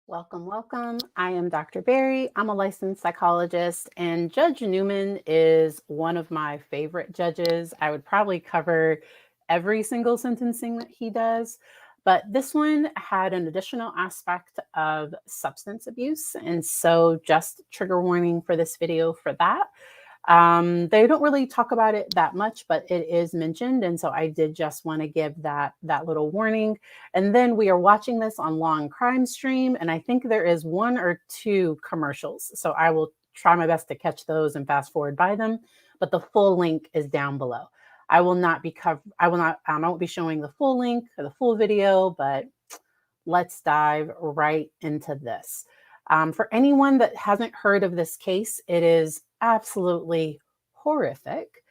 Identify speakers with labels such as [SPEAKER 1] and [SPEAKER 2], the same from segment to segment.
[SPEAKER 1] Welcome, welcome. I am Dr. Barry. I'm a licensed psychologist, and Judge Newman is one of my favorite judges. I would probably cover every single sentencing that he does, but this one had an additional aspect of substance abuse. And so just trigger warning for this video for that. They don't really talk about it that much, but it is mentioned. And so I did just want to give that little warning. And then we are watching this on Law and Crime Stream, and I think there is 1 or 2 commercials. So I will try my best to catch those and fast forward by them, but the full link is down below. I won't be showing the full link or the full video, but let's dive right into this. For anyone that hasn't heard of this case, it is absolutely horrific.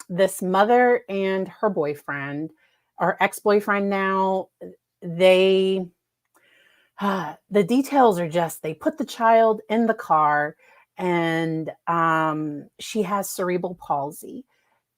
[SPEAKER 1] This mother and her boyfriend, or ex-boyfriend now, the details are just, they put the child in the car, and she has cerebral palsy,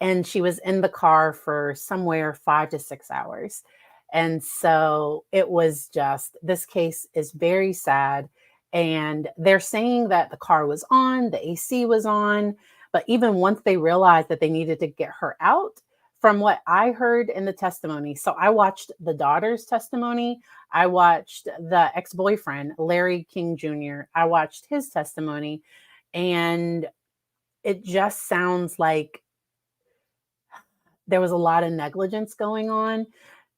[SPEAKER 1] and she was in the car for somewhere 5 to 6 hours. And so it was just, this case is very sad. And they're saying that the car was on, the AC was on, but even once they realized that they needed to get her out, from what I heard in the testimony, so I watched the daughter's testimony, I watched the ex-boyfriend, Larry King Jr., I watched his testimony, and it just sounds like there was a lot of negligence going on.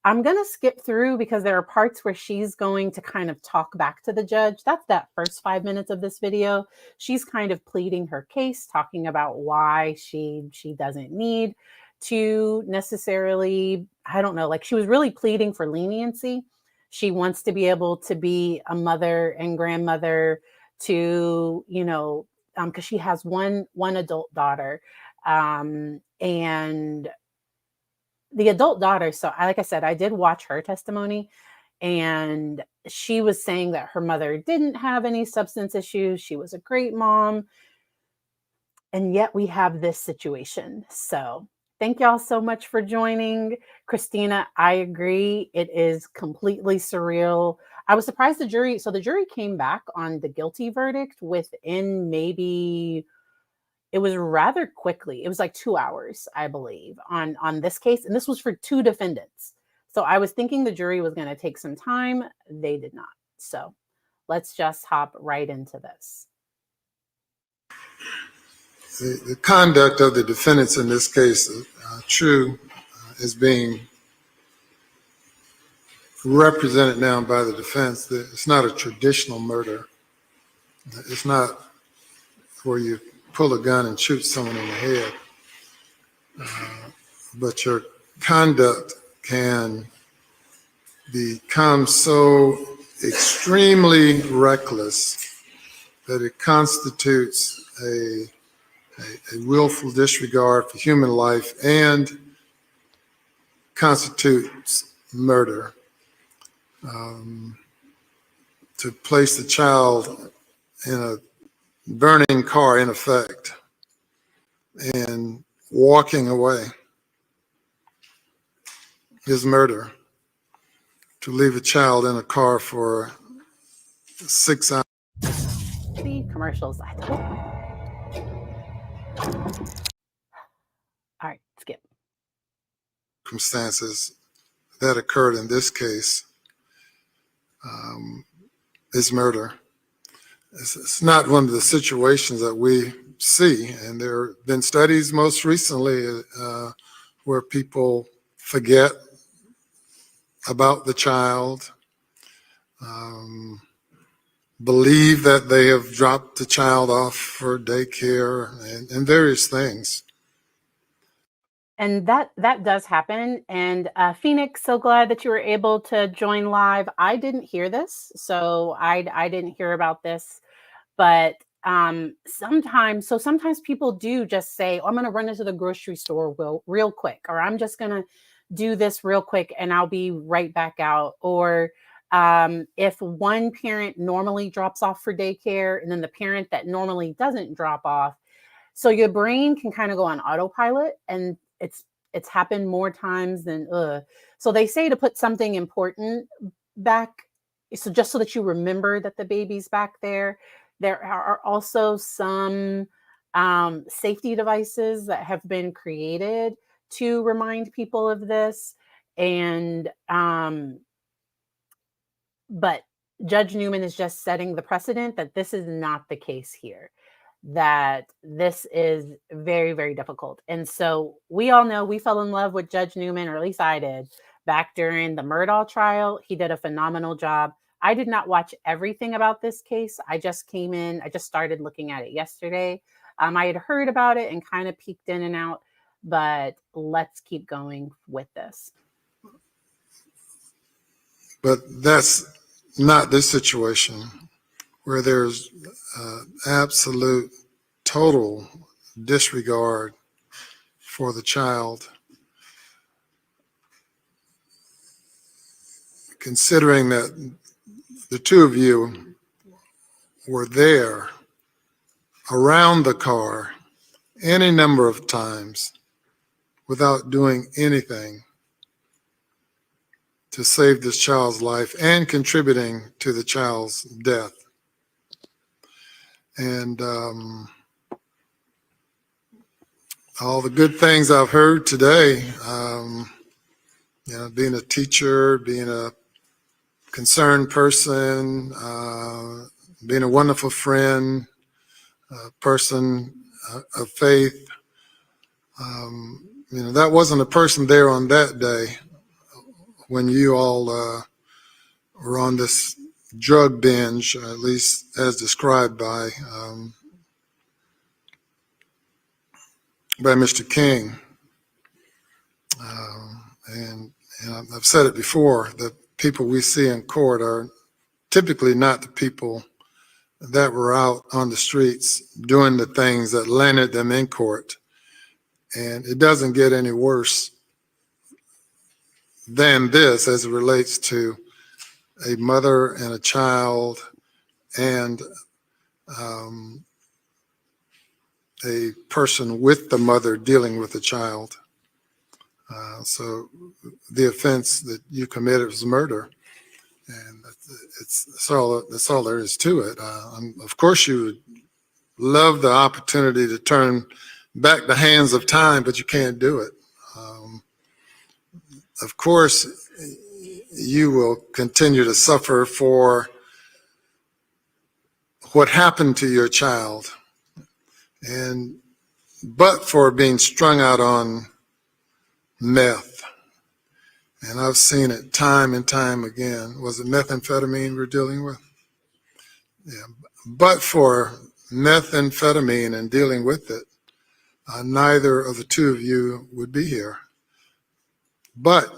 [SPEAKER 1] I'm going to skip through because there are parts where she's going to kind of talk back to the judge. That's that first 5 minutes of this video. She's kind of pleading her case, talking about why she doesn't need to necessarily, I don't know, like she was really pleading for leniency. She wants to be able to be a mother and grandmother to, because she has one adult daughter, and the adult daughter. So like I said, I did watch her testimony, and she was saying that her mother didn't have any substance issues. She was a great mom. And yet we have this situation. So thank y'all so much for joining. Christina, I agree. It is completely surreal. I was surprised the jury came back on the guilty verdict within maybe, it was rather quickly. It was like 2 hours, I believe, on this case. And this was for 2 defendants. So I was thinking the jury was going to take some time. They did not. So let's just hop right into this.
[SPEAKER 2] The conduct of the defendants in this case, is being represented now by the defense. It's not a traditional murder. It's not where you pull a gun and shoot someone in the head. But your conduct can become so extremely reckless that it constitutes a willful disregard for human life and constitutes murder. To place the child in a burning car, in effect, and walking away is murder. To leave a child in a car for 6 hours.
[SPEAKER 1] The commercials, I don't know. All right, skip.
[SPEAKER 2] Circumstances that occurred in this case is murder. It's not one of the situations that we see, and there have been studies most recently where people forget about the child, believe that they have dropped the child off for daycare and various things.
[SPEAKER 1] And that does happen. And Phoenix, so glad that you were able to join live. I didn't hear this, so I didn't hear about this. But sometimes people do just say, oh, I'm going to run into the grocery store real quick, or I'm just going to do this real quick and I'll be right back out. Or if one parent normally drops off for daycare and then the parent that normally doesn't drop off, so your brain can kind of go on autopilot, and it's happened more times than so they say to put something important back so just so that you remember that the baby's back there. There are also some safety devices that have been created to remind people of this. And but Judge Newman is just setting the precedent that this is not the case here, that this is very, very difficult. And so we all know we fell in love with Judge Newman, or at least I did, back during the Murdaugh trial. He did a phenomenal job. I did not watch everything about this case. I just started looking at it yesterday. I had heard about it and kind of peeked in and out, but let's keep going with this.
[SPEAKER 2] But that's not this situation, where there's absolute total disregard for the child. Considering that the two of you were there around the car any number of times without doing anything to save this child's life and contributing to the child's death. And all the good things I've heard today, being a teacher, being a concerned person, being a wonderful friend, a person of faith. That wasn't a person there on that day when you all were on this drug binge, at least as described by Mr. King. And I've said it before, the people we see in court are typically not the people that were out on the streets doing the things that landed them in court. And it doesn't get any worse than this as it relates to a mother and a child and a person with the mother dealing with the child. So the offense that you committed was murder, and that's all there is to it. Of course, you would love the opportunity to turn back the hands of time, but you can't do it. Of course, you will continue to suffer for what happened to your child, but for being strung out on meth. And I've seen it time and time again. Was it methamphetamine we're dealing with? Yeah. But for methamphetamine and dealing with it, neither of the two of you would be here. But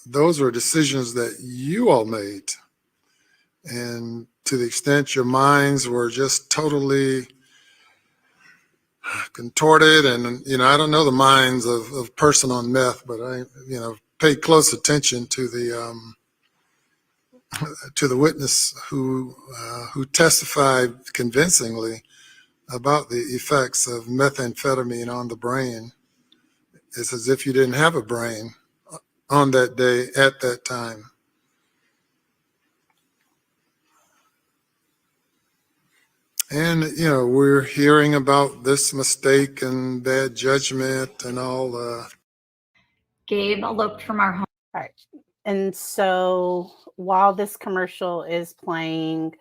[SPEAKER 2] those were decisions that you all made. And to the extent your minds were just totally contorted, and I don't know the minds of a person on meth, but I paid close attention to the witness who testified convincingly about the effects of methamphetamine on the brain. It's as if you didn't have a brain on that day at that time. And, we're hearing about this mistake and bad judgment and all.
[SPEAKER 3] Gabe eloped from our home.
[SPEAKER 1] All right. And so while this commercial is playing,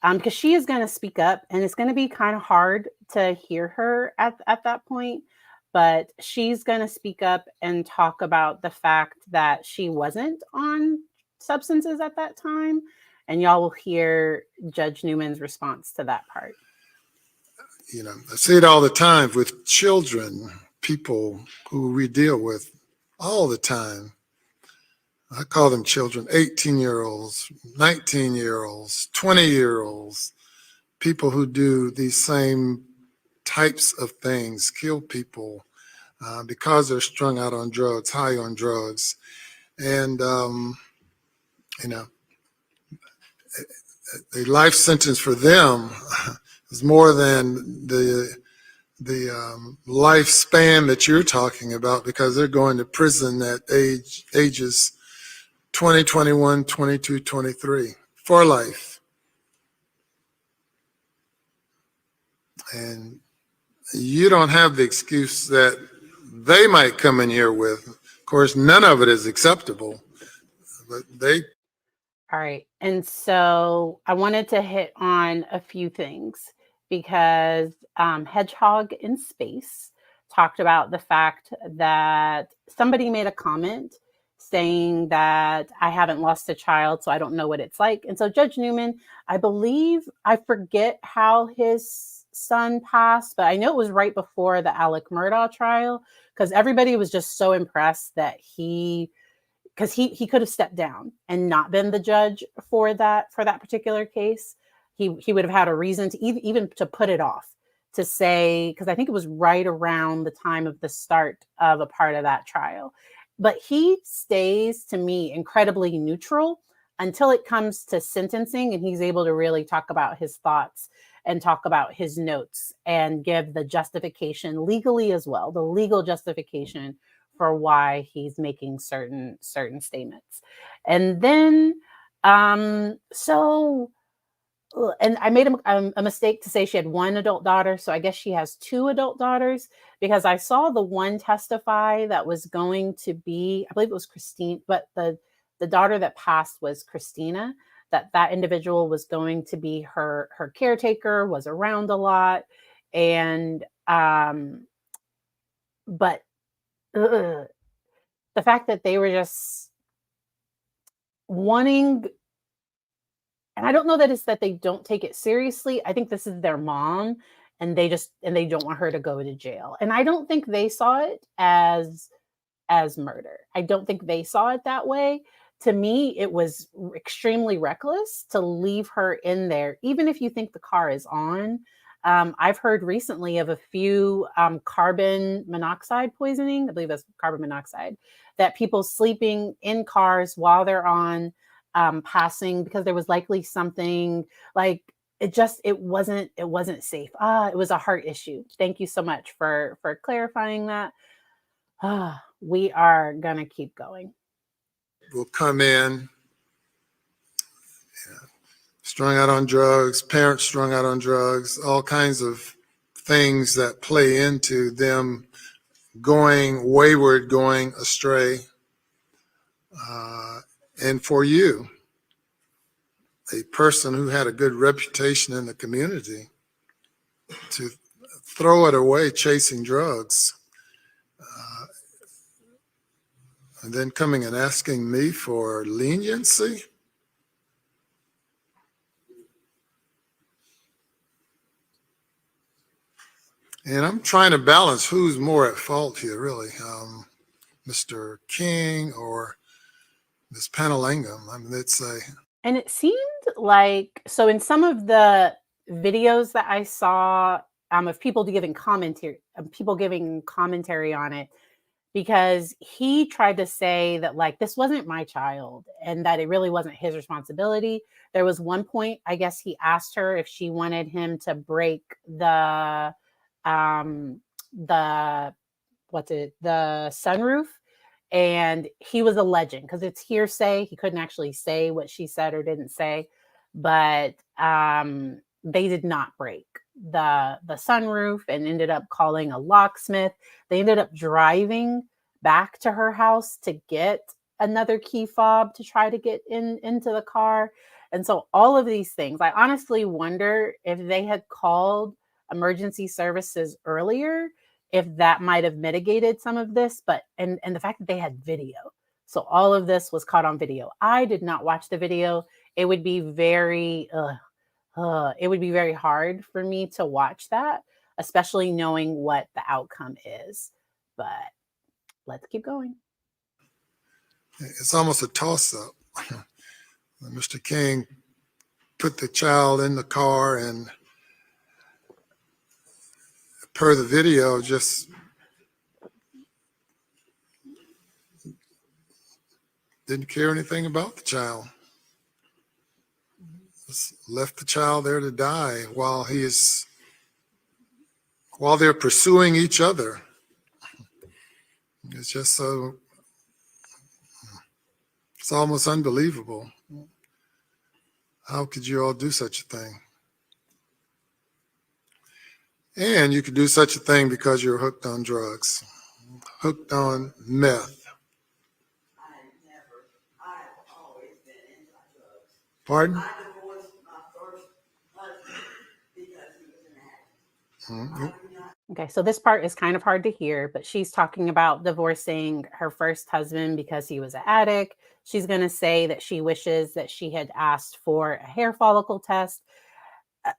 [SPEAKER 1] because she is going to speak up, and it's going to be kind of hard to hear her at that point, but she's going to speak up and talk about the fact that she wasn't on substances at that time. And y'all will hear Judge Newman's response to that part.
[SPEAKER 2] I see it all the time with children, people who we deal with all the time. I call them children, 18-year-olds, 19-year-olds, 20-year-olds, people who do these same types of things, kill people because they're strung out on drugs, high on drugs. And, a life sentence for them is more than the lifespan that you're talking about, because they're going to prison at ages 2021, 22, 23 for life. And you don't have the excuse that they might come in here with. Of course, none of it is acceptable, but they.
[SPEAKER 1] All right. And so I wanted to hit on a few things because Hedgehog in Space talked about the fact that somebody made a comment saying that I haven't lost a child, so I don't know what it's like. And so Judge Newman, I believe, I forget how his son passed, but I know it was right before the Alec Murdaugh trial because everybody was just so impressed that because he could have stepped down and not been the judge for that particular case. He would have had a reason to even to put it off, to say, because I think it was right around the time of the start of a part of that trial. But he stays, to me, incredibly neutral until it comes to sentencing, and he's able to really talk about his thoughts and talk about his notes and give the justification legally as well, the legal justification for why he's making certain statements. And then and I made a mistake to say she had one adult daughter, so I guess she has two adult daughters, because I saw the one testify that was going to be, I believe it was Christine, but the daughter that passed was Christina, that individual was going to be her caretaker, was around a lot, and but the fact that they were just wanting, and I don't know that it's that they don't take it seriously. I think this is their mom, and they don't want her to go to jail. And I don't think they saw it as murder. I don't think they saw it that way. To me, it was extremely reckless to leave her in there, even if you think the car is on. I've heard recently of a few carbon monoxide poisoning, I believe that's carbon monoxide, that people sleeping in cars while they're on passing, because there was likely something like, it wasn't safe. It was a heart issue. Thank you so much for clarifying that. We are gonna keep going.
[SPEAKER 2] Will come in, strung out on drugs, parents strung out on drugs, all kinds of things that play into them going wayward, going astray. And for you, a person who had a good reputation in the community, to throw it away chasing drugs, and then coming and asking me for leniency. And I'm trying to balance who's more at fault here, really, Mr. King or Ms. Panalangam. I mean, it's a.
[SPEAKER 1] And it seemed like, so in some of the videos that I saw of people giving commentary on it, because he tried to say that, like, this wasn't my child and that it really wasn't his responsibility. There was one point, I guess he asked her if she wanted him to break the sunroof, and he was alleging, because it's hearsay, he couldn't actually say what she said or didn't say, but they did not break the sunroof and ended up calling a locksmith. They ended up driving back to her house to get another key fob to try to get into the car. And so all of these things, I honestly wonder if they had called emergency services earlier, if that might have mitigated some of this. But and the fact that they had video, so all of this was caught on video. I did not watch the video. It would be very hard for me to watch that, especially knowing what the outcome is. But let's keep going.
[SPEAKER 2] It's almost a toss-up. Mr. King put the child in the car, and per the video, just didn't care anything about the child. Just left the child there to die while they're pursuing each other. It's just so It's almost unbelievable. How could you all do such a thing? And you could do such a thing because you're hooked on drugs, hooked on meth.
[SPEAKER 4] I've always been anti-drugs.
[SPEAKER 2] Pardon?
[SPEAKER 4] I divorced my first husband because he was an addict.
[SPEAKER 2] Mhm.
[SPEAKER 4] I do not
[SPEAKER 1] Okay, so this part is kind of hard to hear, but she's talking about divorcing her first husband because he was an addict. She's going to say that she wishes that she had asked for a hair follicle test. Uh,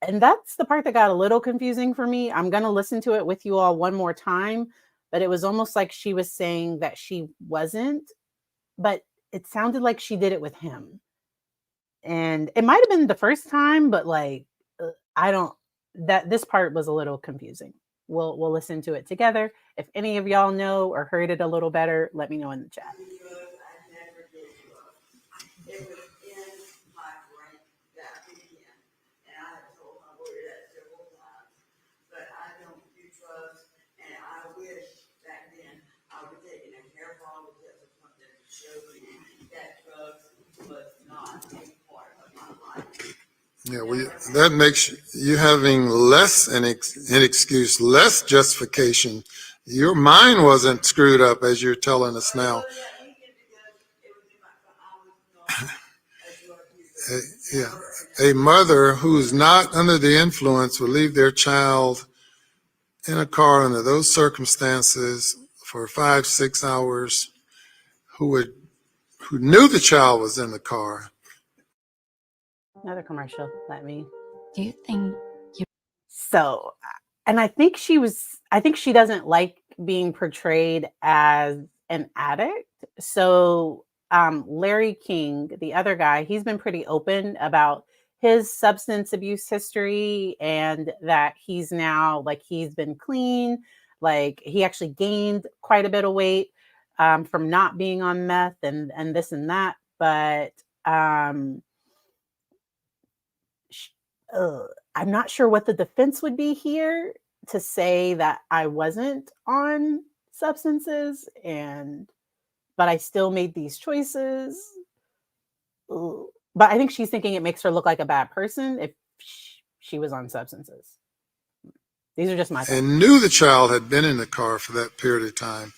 [SPEAKER 1] And that's the part that got a little confusing for me. I'm going to listen to it with you all one more time, but it was almost like she was saying that she wasn't, but it sounded like she did it with him. And it might have been the first time, but like I don't that this part was a little confusing. We'll listen to it together. If any of y'all know or heard it a little better, let me know in the chat.
[SPEAKER 4] do drugs. I never did drugs. It was in my brain that weekend, and I have told my lawyer that several times. But I don't do drugs, and I wish back then I would have taken a hair follicle test or something to show me that drugs was not a part of my life.
[SPEAKER 2] Yeah, that makes you having less an excuse, less justification. Your mind wasn't screwed up as you're telling us now.
[SPEAKER 4] That weekend because it was in my, I was not a drug user.
[SPEAKER 2] Yeah, a mother who's not under the influence would leave their child in a car under those circumstances for 5-6 hours, who knew the child was in the car.
[SPEAKER 1] Another commercial. Let me.
[SPEAKER 3] Do you think
[SPEAKER 1] So, and I think she doesn't like being portrayed as an addict. So, Larry King, the other guy, he's been pretty open about his substance abuse history and that he's now like he's been clean. Like he actually gained quite a bit of weight from not being on meth and this and that. But sh- I'm not sure what the defense would be here to say that I wasn't on substances but I still made these choices. Ugh. But I think she's thinking it makes her look like a bad person if she was on substances. These are just my thoughts.
[SPEAKER 2] And knew the child had been in the car for that period of time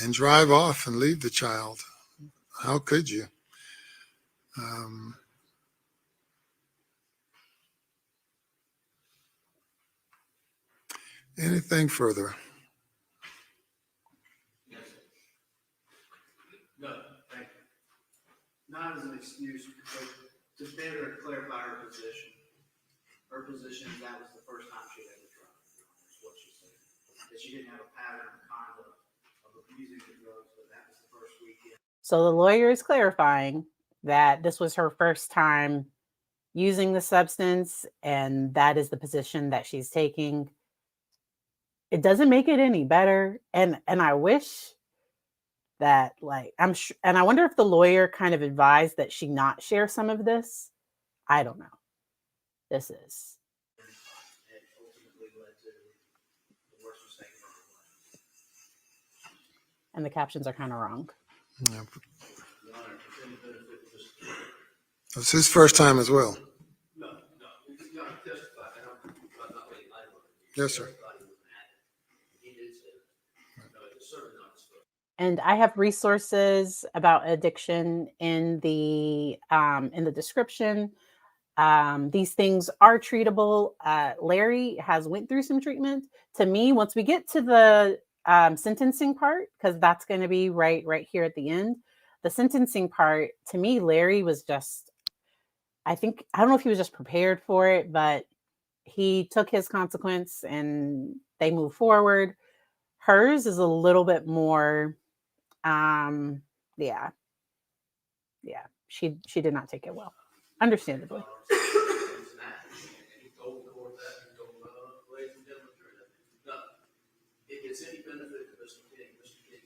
[SPEAKER 2] and drive off and leave the child. How could you? Anything further?
[SPEAKER 5] No, thank you. Not as an excuse, but to better clarify her position. Her position is that was the first time she had ever tried, is what she said. That she didn't have a pattern of conduct of abusing the drugs, but that was the first weekend.
[SPEAKER 1] So the lawyer is clarifying that this was her first time using the substance, and that is the position that she's taking. It doesn't make it any better, and I wish that like I'm sure, and I wonder if the lawyer kind of advised that she not share some of this. I don't know. This is
[SPEAKER 5] And ultimately led to the worst mistake of her life.
[SPEAKER 1] and the captions are kind of wrong.
[SPEAKER 2] Yeah.
[SPEAKER 5] Your Honor, if any benefit of this.
[SPEAKER 2] It was his first time as well.
[SPEAKER 5] No, Your Honor, testify. I'm not making light of it.
[SPEAKER 2] Yes, sir.
[SPEAKER 5] He did say that. No, it's certainly not his fault.
[SPEAKER 1] And I have resources about addiction in the description. These things are treatable. Larry has went through some treatment. To me, once we get to the sentencing part, because that's going to be right here at the end, the sentencing part, to me, Larry was just, I don't know if he was just prepared for it, but he took his consequence and they move forward. Hers is a little bit more, yeah, she did not take it well, understandably.
[SPEAKER 5] If it's any benefit to Mr. King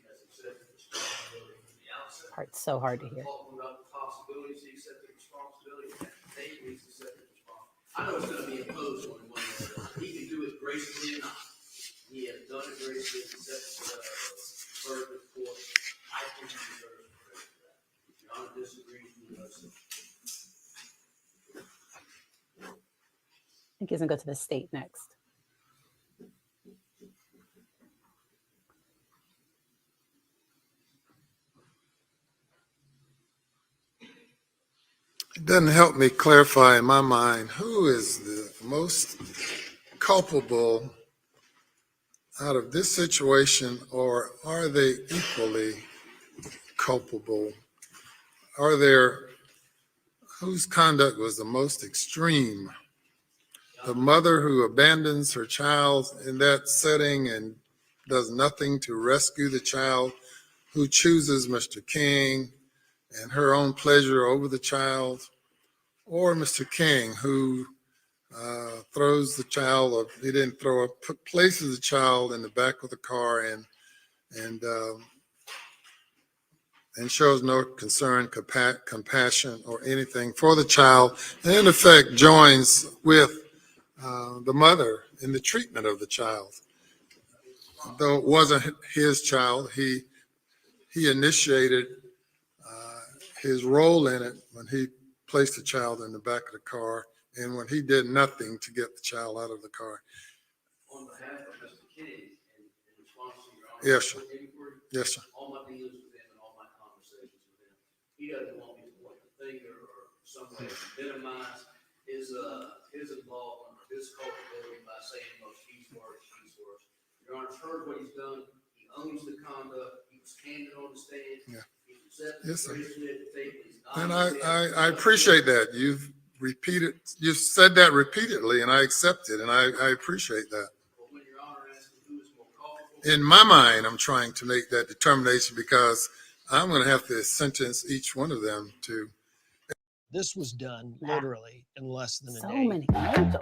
[SPEAKER 5] has accepted responsibility from the outset.
[SPEAKER 1] Part's so hard to hear.
[SPEAKER 5] Talking about the possibilities, he accepted responsibility, and he's accepted responsibility. I know it's going to be imposed on him one way or another. He can do it gracefully or not. He has done it gracefully, accepted verdict of court. I think he deserves credit for that.
[SPEAKER 1] think he's going to go to the state next.
[SPEAKER 2] It doesn't help me clarify in my mind who is the most culpable out of this situation, or are they equally culpable? Are there, whose conduct was the most extreme? The mother who abandons her child in that setting and does nothing to rescue the child, who chooses Mr. King and her own pleasure over the child, or Mr. King, who throws the child, or he didn't throw it, places the child in the back of the car and shows no concern, compassion, or anything for the child, and in effect joins with the mother in the treatment of the child. Though it wasn't his child, he initiated his role in it when he placed the child in the back of the car, and when he did nothing to get the child out of the car.
[SPEAKER 6] On behalf of Mr. King, in response to your
[SPEAKER 2] Yes, sir.
[SPEAKER 6] inquiry,
[SPEAKER 2] Yes, sir.
[SPEAKER 6] all my dealings with him and all my conversations with him, he doesn't want me to point the finger or some way to minimize his involvement or his culpability by saying, well, she's worse, she's worse. Your Honor's heard what he's done. He owns the conduct. He was candid on the stand.
[SPEAKER 2] Yeah.
[SPEAKER 6] He's accepted.
[SPEAKER 2] Yes, sir.
[SPEAKER 6] He's not
[SPEAKER 2] And I appreciate that. You've said that repeatedly, and I accept it, and I appreciate that.
[SPEAKER 6] But when Your Honor asks who is more culpable,
[SPEAKER 2] In my mind, I'm trying to make that determination because I'm going to have to sentence each one of them to.
[SPEAKER 7] This was done literally in less than a
[SPEAKER 1] So
[SPEAKER 7] day.
[SPEAKER 1] many photos.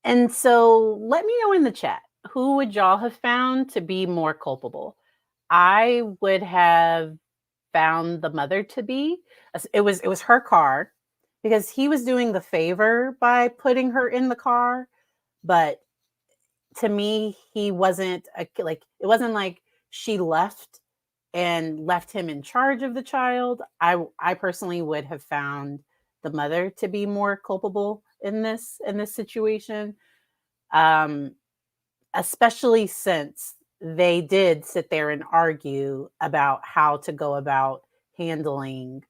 [SPEAKER 1] And so let me know in the chat, who would y'all have found to be more culpable? I would have found the mother to be. It was her car, because he was doing the favor by putting her in the car. But to me, he wasn't it wasn't like she left him in charge of the child. I personally would have found the mother to be more culpable in this situation, especially since they did sit there and argue about how to go about handling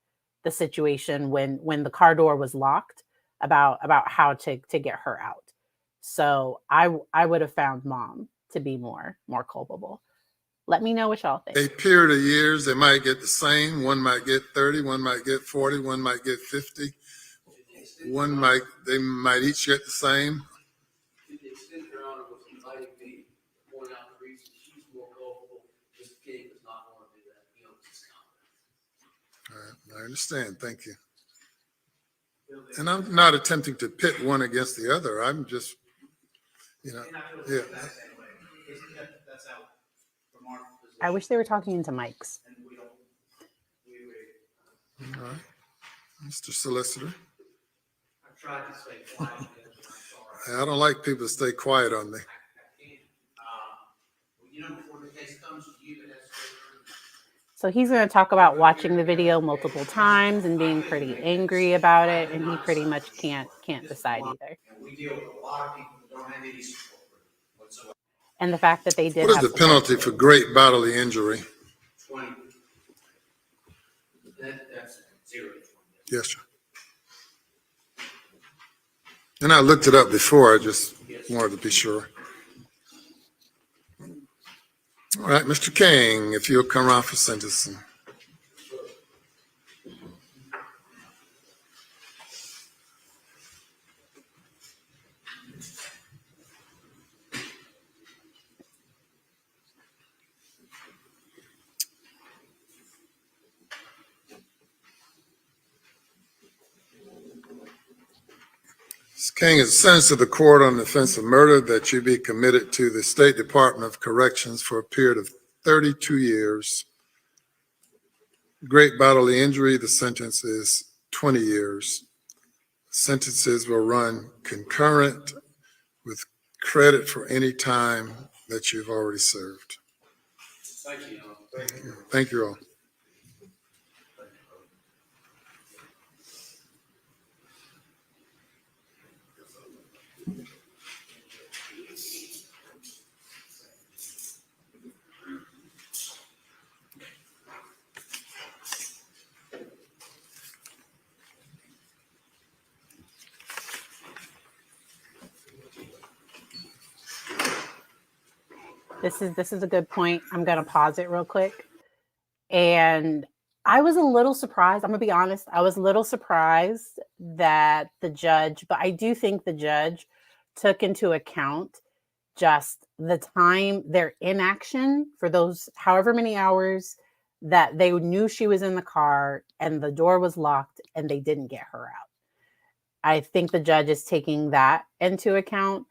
[SPEAKER 1] the situation when the car door was locked, about how to get her out. So I would have found mom to be more culpable. Let me know what y'all think.
[SPEAKER 2] A period of years, they might get the same. One might get 30, one might get 40, one might get 50. They might each get the same.
[SPEAKER 6] to the extent Your Honor was inviting me to point out the reason she's more culpable, Mr. King does not want to do that. He owns his conduct.
[SPEAKER 2] All right, I understand. Thank you. And I'm not attempting to pit one against the other. I'm just, yeah.
[SPEAKER 5] That's out from our position.
[SPEAKER 1] I wish they were talking into mics.
[SPEAKER 5] And we agree.
[SPEAKER 2] All right. Mr. Solicitor.
[SPEAKER 5] I've tried to stay quiet. I'm sorry.
[SPEAKER 2] I don't like people to stay quiet on me.
[SPEAKER 5] I can't. Before the case comes to you, it has to go through.
[SPEAKER 1] So he's going to talk about watching the video multiple times and being pretty angry about it, and he pretty much can't decide either.
[SPEAKER 5] And we deal with a lot of people that don't have any support whatsoever.
[SPEAKER 1] And the fact that they did
[SPEAKER 2] What is
[SPEAKER 1] have
[SPEAKER 2] the
[SPEAKER 1] support
[SPEAKER 2] penalty for great bodily injury?
[SPEAKER 5] 20. That's 0 to 20.
[SPEAKER 2] Yes, sir. And I looked it up before. I just wanted to be sure. All right, Mr. King, if you'll come around for sentencing. Mr. King is sentenced to the court on the offense of murder that you be committed to the State Department of Corrections for a period of 32 years. Great bodily injury, the sentence is 20 years. Sentences will run concurrent with credit for any time that you've already served.
[SPEAKER 6] Thank you, Your Honor. Thank you.
[SPEAKER 2] Thank you all.
[SPEAKER 1] this is a good point. I'm gonna pause it real quick. And I was a little surprised. I'm gonna be honest. I was a little surprised that the judge, but I do think the judge took into account just the time, their inaction for those however many hours that they knew she was in the car and the door was locked and they didn't get her out. I think the judge is taking that into account.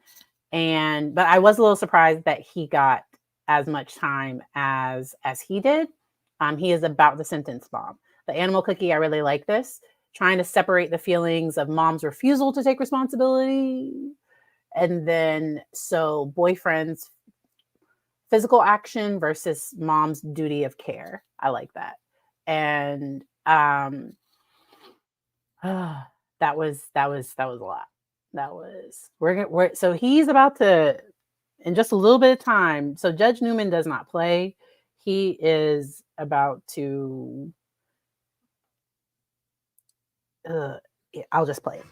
[SPEAKER 1] But I was a little surprised that he got as much time as he did. He is about the sentence bomb. The animal cookie, I really like this. Trying to separate the feelings of mom's refusal to take responsibility. And then, so boyfriend's physical action versus mom's duty of care. I like that. And that was a lot. That was, so he's about to, in just a little bit of time. So Judge Newman does not play. He is about to, I'll just play it.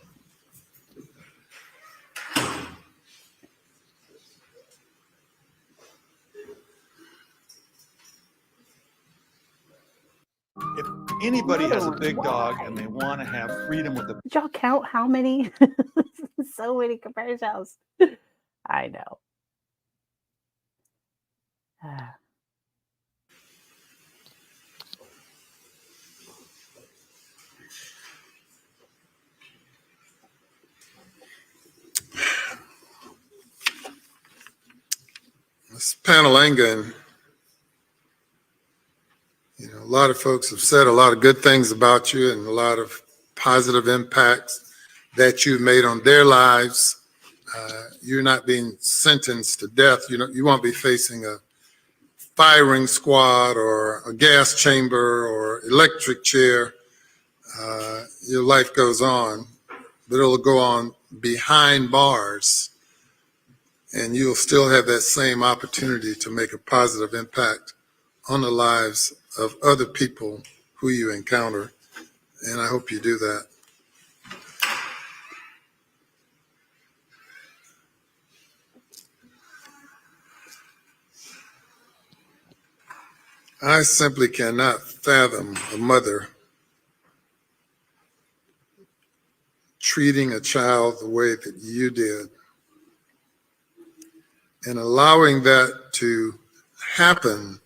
[SPEAKER 8] If anybody has a big dog
[SPEAKER 1] Why?
[SPEAKER 8] and they want to have freedom with the
[SPEAKER 1] Did y'all count how many? So many commercials. I know.
[SPEAKER 2] This Panalanga, a lot of folks have said a lot of good things about you and a lot of positive impacts that you've made on their lives. You're not being sentenced to death. You won't be facing a firing squad or a gas chamber or electric chair. Your life goes on, but it'll go on behind bars, and you'll still have that same opportunity to make a positive impact on the lives of other people who you encounter. And I hope you do that. I simply cannot fathom a mother treating a child the way that you did and allowing that to happen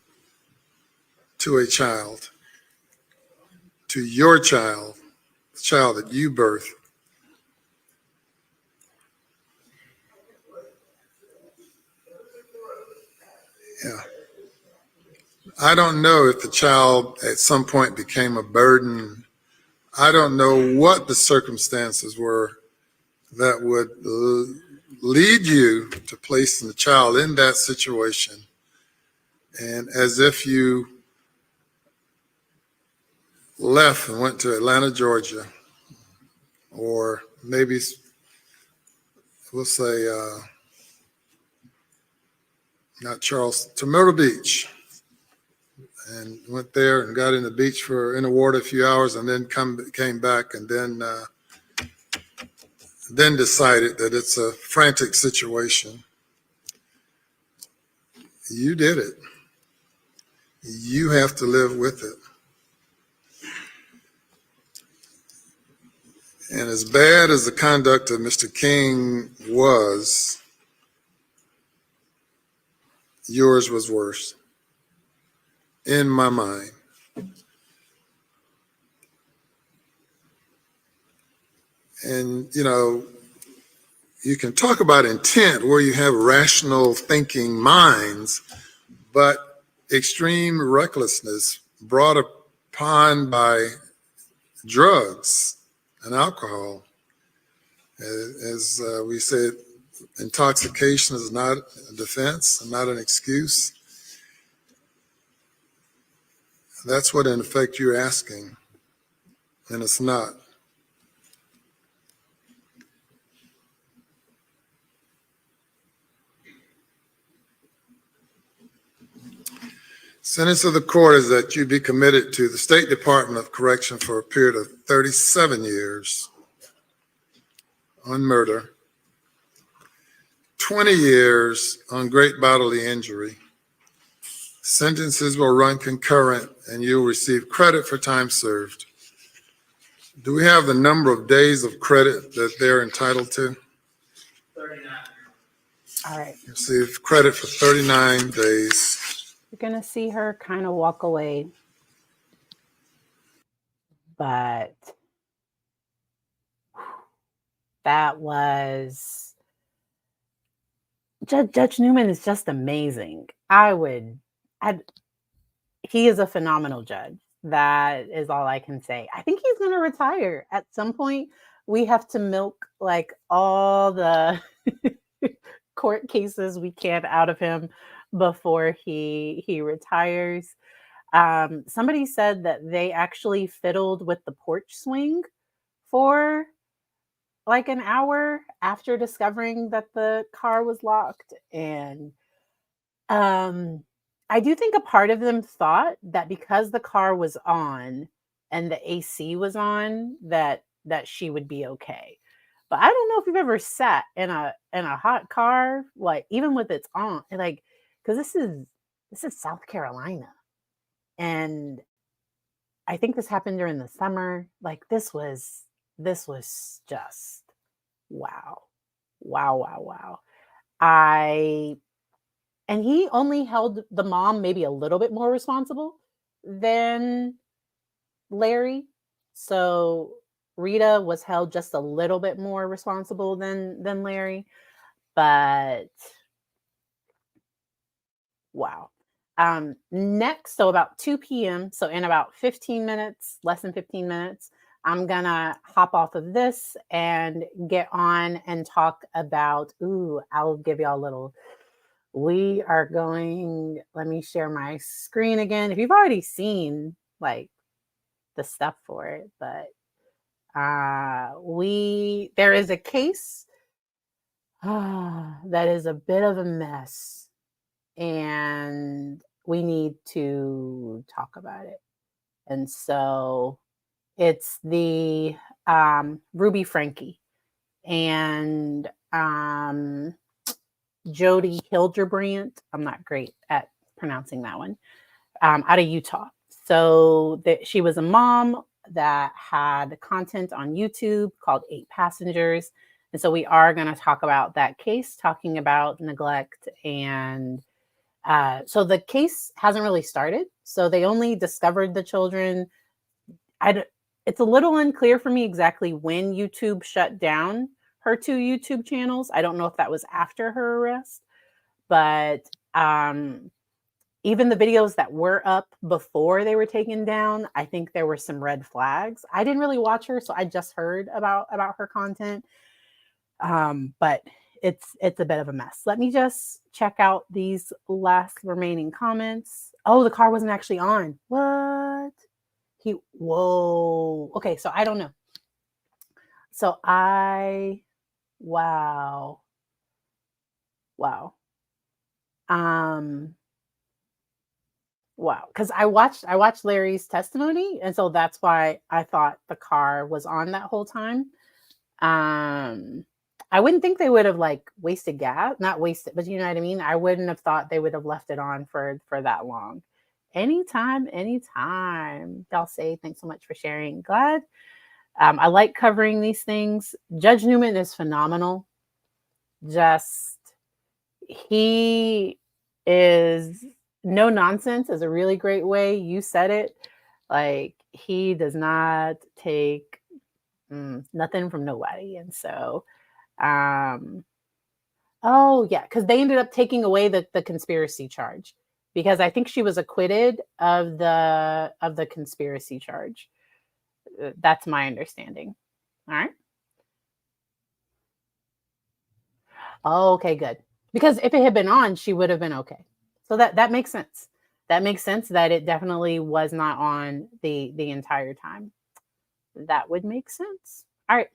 [SPEAKER 2] to a child, to your child, the child that you birthed. Yeah. I don't know if the child at some point became a burden. I don't know what the circumstances were that would lead you to placing the child in that situation. And as if you left and went to Atlanta, Georgia, or maybe we'll say, not Charleston, to Myrtle Beach, and went there and got in the beach in the water a few hours, and then came back, and then decided that it's a frantic situation. You did it. You have to live with it. And as bad as the conduct of Mr. King was, yours was worse, in my mind. And, you can talk about intent where you have rational thinking minds, but extreme recklessness brought upon by drugs and alcohol, as we said, intoxication is not a defense and not an excuse. That's what, in effect, you're asking, and it's not. Sentence of the court is that you be committed to the State Department of Correction for a period of 37 years on murder, 20 years on great bodily injury, Sentences will run concurrent and you'll receive credit for time served. Do we have the number of days of credit that they're entitled to?
[SPEAKER 5] 39.
[SPEAKER 1] All right.
[SPEAKER 2] Receive credit for 39 days.
[SPEAKER 1] You're going to see her kind of walk away. But that was... Judge Newman is just amazing. He is a phenomenal judge. That is all I can say. I think he's going to retire at some point. We have to milk like all the court cases we can out of him before he retires. Somebody said that they actually fiddled with the porch swing for like an hour after discovering that the car was locked. And I do think a part of them thought that because the car was on and the AC was on, that she would be okay. But I don't know if you've ever sat in a hot car, like even with its on, like, because this is South Carolina, and I think this happened during the summer. Like this was just wow. And he only held the mom maybe a little bit more responsible than Larry. So Rita was held just a little bit more responsible than Larry. But wow. Next, so about 2 p.m., so in about 15 minutes, less than 15 minutes, I'm going to hop off of this and get on and talk about, I'll give y'all a little... We are going, let me share my screen again. If you've already seen like the stuff for it, but there is a case that is a bit of a mess and we need to talk about it. And so it's the Ruby Frankie and Jody Hildebrandt. I'm not great at pronouncing that one. Out of Utah. So she was a mom that had content on YouTube called 8 Passengers. And so we are going to talk about that case, talking about neglect. And so the case hasn't really started. So they only discovered the children. It's a little unclear for me exactly when YouTube shut down her 2 YouTube channels. I don't know if that was after her arrest, but even the videos that were up before they were taken down, I think there were some red flags. I didn't really watch her, so I just heard about her content. But it's a bit of a mess. Let me just check out these last remaining comments. Oh, the car wasn't actually on. What? Whoa. Okay, so I don't know. So wow. Wow. Because I watched Larry's testimony, and so that's why I thought the car was on that whole time. I wouldn't think they would have like wasted gas, not wasted, but you know what I mean? I wouldn't have thought they would have left it on for that long. Anytime. Y'all say thanks so much for sharing. Glad. I like covering these things. Judge Newman is phenomenal. He is no nonsense is a really great way. You said it. Like he does not take nothing from nobody. And so, oh yeah, because they ended up taking away the conspiracy charge because I think she was acquitted of the conspiracy charge. That's my understanding. All right. Oh, okay, good. Because if it had been on, she would have been okay. So that makes sense. That makes sense that it definitely was not on the entire time. That would make sense. All right.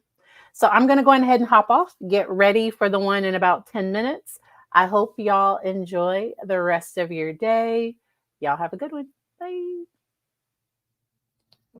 [SPEAKER 1] So I'm going to go ahead and hop off, get ready for the one in about 10 minutes. I hope y'all enjoy the rest of your day. Y'all have a good one. Bye.